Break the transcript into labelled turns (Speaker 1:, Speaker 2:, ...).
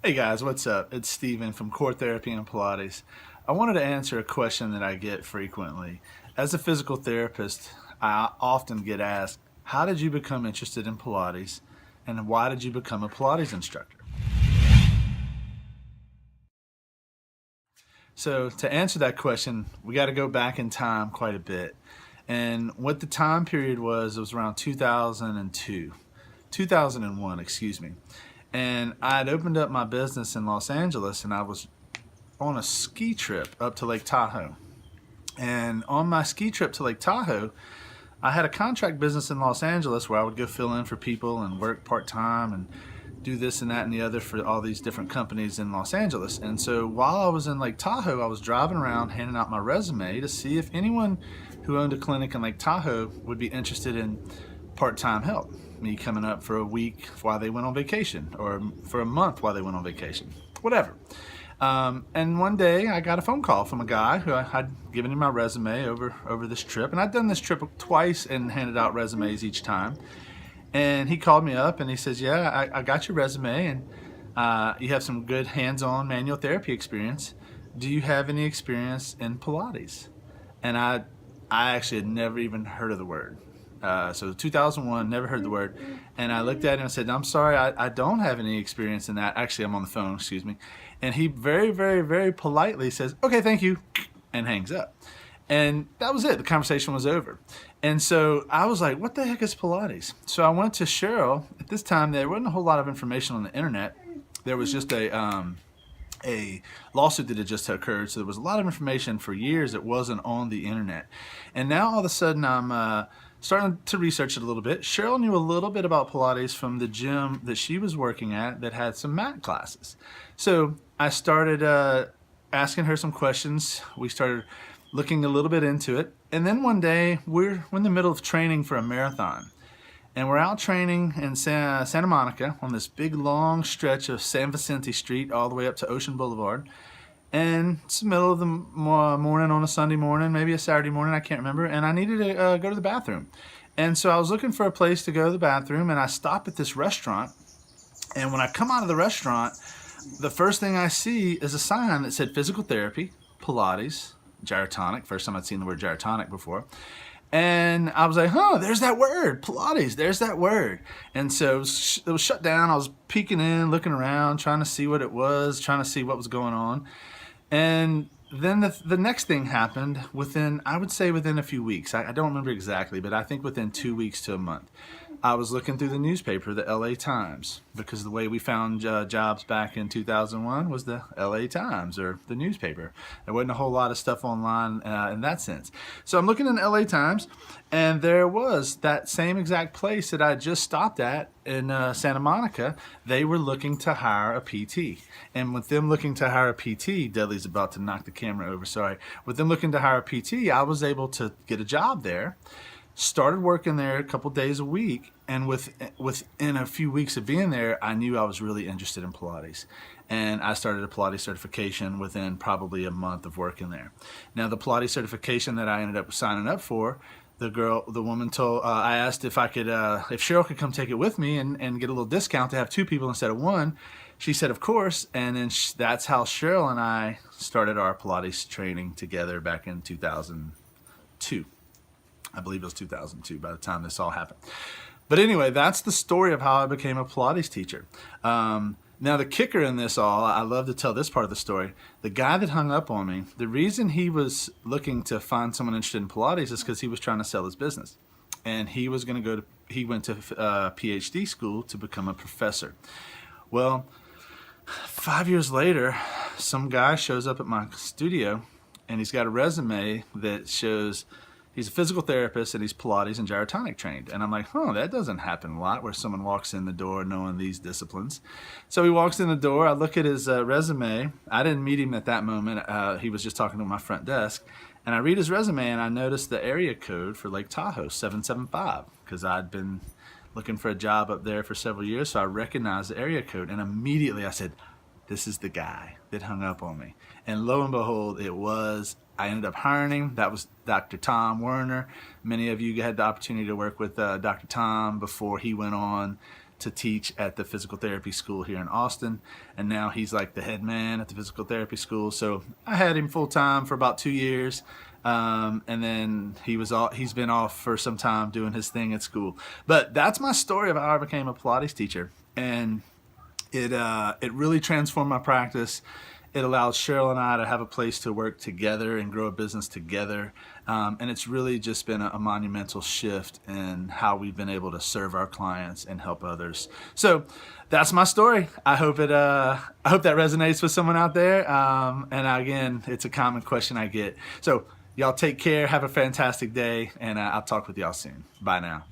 Speaker 1: Hey guys, what's up? It's Steven from CORE Therapy and Pilates. I wanted to answer a question that I get frequently. As a physical therapist, I often get asked, how did you become interested in Pilates and why did you become a Pilates instructor? So to answer that question, we got to go back in time quite a bit. And what the time period was, it was around 2001, excuse me. And I had opened up my business in Los Angeles and I was on a ski trip up to Lake Tahoe. And on my ski trip to Lake Tahoe, I had a contract business in Los Angeles where I would go fill in for people and work part-time and do this and that and the other for all these different companies in Los Angeles. And so while I was in Lake Tahoe, I was driving around handing out my resume to see if anyone who owned a clinic in Lake Tahoe would be interested in part-time help. Me coming up for a week while they went on vacation, or for a month while they went on vacation, whatever. And one day I got a phone call from a guy who I'd given him my resume over this trip, and I'd done this trip twice and handed out resumes each time. And he called me up and he says, yeah, I got your resume and you have some good hands-on manual therapy experience. Do you have any experience in Pilates? And I actually had never even heard of the word. So 2001, never heard the word. And I looked at him and said, I'm sorry, I don't have any experience in that. Actually, I'm on the phone, excuse me. And he very, very, very politely says, okay, thank you, and hangs up. And that was it. The conversation was over. And so I was like, what the heck is Pilates? So I went to Cheryl. At this time, there wasn't a whole lot of information on the internet. There was just a lawsuit that had just occurred. So there was a lot of information for years that wasn't on the internet. And now all of a sudden I'm starting to research it a little bit. Cheryl knew a little bit about Pilates from the gym that she was working at that had some mat classes. So I started asking her some questions. We started looking a little bit into it. And then one day we're in the middle of training for a marathon. And we're out training in Santa Monica on this big long stretch of San Vicente Street all the way up to Ocean Boulevard. And it's the middle of the morning on a Sunday morning, maybe a Saturday morning, I can't remember. And I needed to go to the bathroom. And so I was looking for a place to go to the bathroom, and I stopped at this restaurant. And when I come out of the restaurant, the first thing I see is a sign that said Physical Therapy, Pilates, Gyrotonic. First time I'd seen the word gyrotonic before. And I was like, there's that word, Pilates, there's that word. And so it was shut down. I was peeking in, looking around, trying to see what it was, trying to see what was going on. And then the next thing happened I would say within a few weeks. I don't remember exactly, but I think within 2 weeks to a month. I was looking through the newspaper, the LA Times, because the way we found jobs back in 2001 was the LA Times or the newspaper. There wasn't a whole lot of stuff online in that sense. So I'm looking in the LA Times, and there was that same exact place that I just stopped at in Santa Monica. They were looking to hire a PT. And with them looking to hire a PT, Dudley's about to knock the camera over, sorry. With them looking to hire a PT, I was able to get a job there. Started working there a couple days a week, and within a few weeks of being there, I knew I was really interested in Pilates. And I started a Pilates certification within probably a month of working there. Now, the Pilates certification that I ended up signing up for, the woman told, I asked if if Cheryl could come take it with me and get a little discount to have two people instead of one. She said, of course, and then that's how Cheryl and I started our Pilates training together back in 2002. I believe it was 2002 by the time this all happened. But anyway, that's the story of how I became a Pilates teacher. Now the kicker in this all, I love to tell this part of the story. The guy that hung up on me, the reason he was looking to find someone interested in Pilates is because he was trying to sell his business. And he went to PhD school to become a professor. Well, 5 years later, some guy shows up at my studio and he's got a resume that shows he's a physical therapist and he's Pilates and gyrotonic trained. And I'm like, that doesn't happen a lot where someone walks in the door knowing these disciplines. So he walks in the door. I look at his resume. I didn't meet him at that moment. He was just talking to my front desk. And I read his resume and I noticed the area code for Lake Tahoe, 775, because I'd been looking for a job up there for several years. So I recognized the area code. And immediately I said, this is the guy that hung up on me. And lo and behold, it was. I ended up hiring him. That was Dr. Tom Werner. Many of you had the opportunity to work with Dr. Tom before he went on to teach at the physical therapy school here in Austin, and now he's like the head man at the physical therapy school. So I had him full time for about 2 years, and then he's been off for some time doing his thing at school. But that's my story of how I became a Pilates teacher, and it really transformed my practice. It allows Cheryl and I to have a place to work together and grow a business together. And it's really just been a monumental shift in how we've been able to serve our clients and help others. So that's my story. I hope that resonates with someone out there. And again, it's a common question I get. So y'all take care, have a fantastic day, and I'll talk with y'all soon. Bye now.